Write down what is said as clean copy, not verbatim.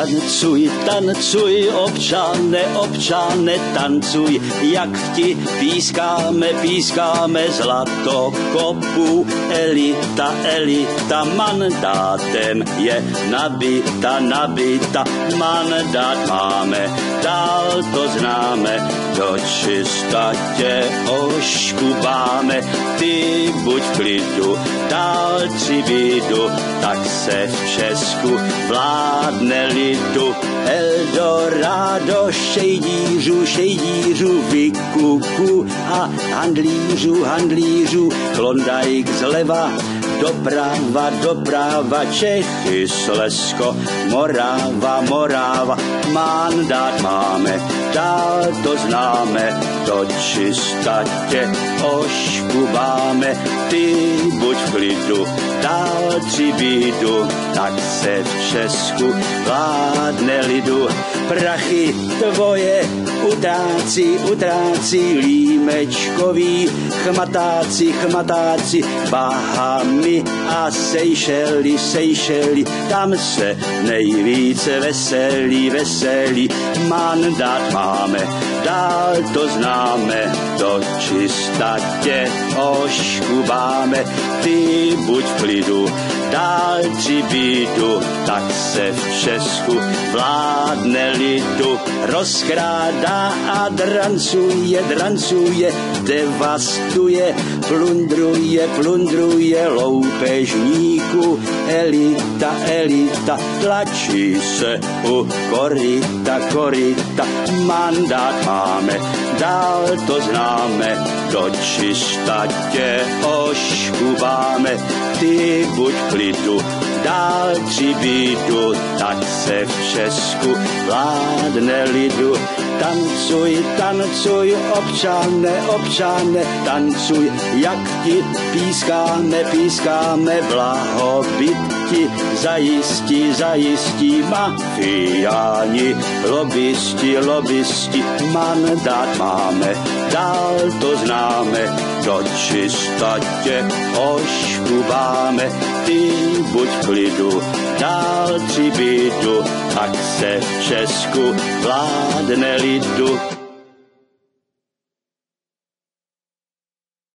Tancuj, tancuj, občane, občane, tancuj, jak ti pískáme zlatokopu. Elita, elita, mandátem je nabita, mandát máme, dál to známe, do čista tě oškubáme. Ty buď v klidu, dál bídu, tak se v Česku vládne lidu. Eldorado, šejdířů, vykuku a handlířů, Klondajk zleva, doprava, Čechy, Slezsko, Morava, mandát máme, dál to známe, do čista tě oškubáme. Ty buď v klidu, dál bídu, tak se v Česku vládne lidu. Prachy tvoje utrácí Límečkový, chmatáci, Bahamy a Seychely, tam se nejvíce veselí, mandát máme, dál to známe, do čista tě oškubáme. Ty buď v klidu, dál bídu, tak se v Česku vládne lidu. Rozkrádá a drancuje, devastuje, plundruje loupežníku. Elita, tlačí se u koryta, mandát máme, dál to známe, do čista tě oškubáme. Ty buď v klidu, dál bídu, tak se v Česku vládne lidu. Tancuj, občane, tancuj, jak ti pískáme, blahobyt ti zajistí, mafiáni, lobbysti, mandát máme, dál to známe, do čista tě oškubáme. Ty buď v klidu, dál bídu, tak se v Česku vládne lidu.